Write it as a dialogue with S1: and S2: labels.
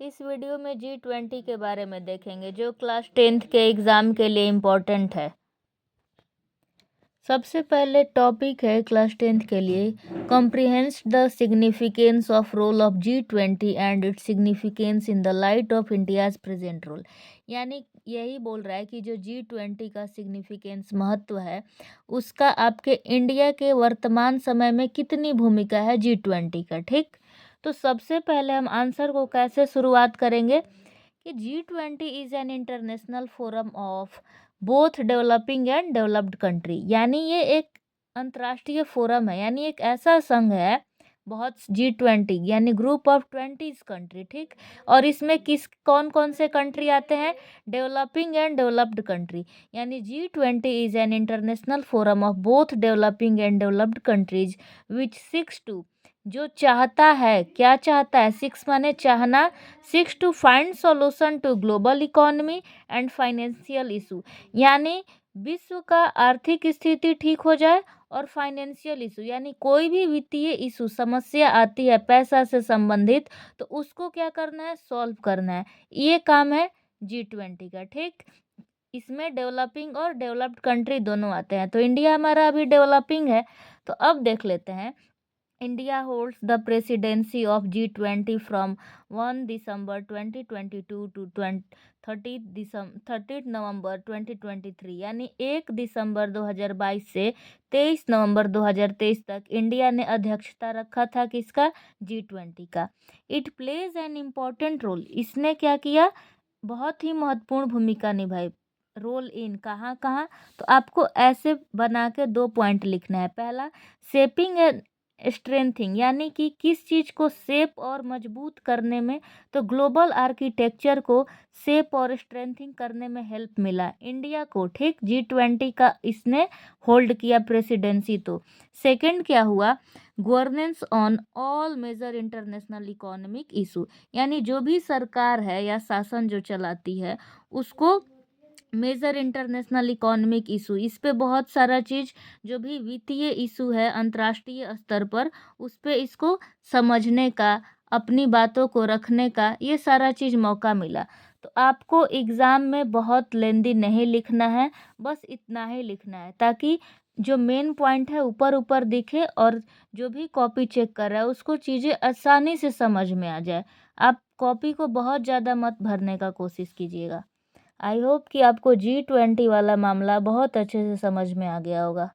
S1: इस वीडियो में G20 के बारे में देखेंगे जो क्लास 10th के एग्ज़ाम के लिए इम्पोर्टेंट है। सबसे पहले टॉपिक है क्लास 10th के लिए, comprehend the significance of role of G20 and its significance in the light of India's present role. यानी यही बोल रहा है कि जो G20 का सिग्निफिकेंस महत्व है उसका आपके इंडिया के वर्तमान समय में कितनी भूमिका है G20 का। ठीक, तो सबसे पहले हम आंसर को कैसे शुरुआत करेंगे कि G20 is an international forum of both developing and developed country. यानी ये एक अंतर्राष्ट्रीय फोरम है, यानी एक ऐसा संघ है, बहुत G20 यानी ग्रुप ऑफ 20 कंट्री। ठीक, और इसमें कौन कौन से कंट्री आते हैं? Developing and developed country. यानी G20 is an international forum of both developing and developed countries which seeks to, जो चाहता है, क्या चाहता है? सिक्स माने चाहना, seeks to find solution to global economy and financial issue. यानी विश्व का आर्थिक स्थिति ठीक हो जाए और फाइनेंशियल इशू यानी कोई भी वित्तीय इशू समस्या आती है पैसा से संबंधित, तो उसको क्या करना है? सॉल्व करना है। ये काम है G20 का। ठीक, इसमें डेवलपिंग और डेवलप्ड कंट्री दोनों आते हैं। तो इंडिया हमारा अभी डेवलपिंग है। तो अब देख लेते हैं, India holds the presidency of G20 from 1 December 2022 to 30 नवंबर 2023। यानी 1 दिसंबर 2022 से 23 नवंबर 2023 तक इंडिया ने अध्यक्षता रखा था किसका? G20 का। It plays an important role, इसने क्या किया? बहुत ही महत्वपूर्ण भूमिका निभाई। रोल इन कहाँ कहाँ? तो आपको ऐसे बना के 2 पॉइंट लिखना है। पहला, शेपिंग एंड स्ट्रेंथिंग, यानी कि किस चीज़ को शेप और मजबूत करने में, तो ग्लोबल आर्किटेक्चर को शेप और स्ट्रेंथिंग करने में हेल्प मिला इंडिया को। ठीक, G20 का इसने होल्ड किया प्रेसिडेंसी। तो सेकंड क्या हुआ? Governance on all major international economic issue, यानी जो भी सरकार है या शासन जो चलाती है उसको मेजर इंटरनेशनल इकोनॉमिक इशू, इस पे बहुत सारा चीज़ जो भी वित्तीय इशू है अंतर्राष्ट्रीय स्तर पर, उस पे इसको समझने का, अपनी बातों को रखने का, ये सारा चीज़ मौका मिला। तो आपको एग्ज़ाम में बहुत लेंदी नहीं लिखना है, बस इतना ही लिखना है ताकि जो मेन पॉइंट है ऊपर ऊपर दिखे और जो भी कॉपी चेक कर रहा है उसको चीज़ें आसानी से समझ में आ जाए। आप कॉपी को बहुत ज़्यादा मत भरने का कोशिश कीजिएगा। आई होप कि आपको G20 वाला मामला बहुत अच्छे से समझ में आ गया होगा।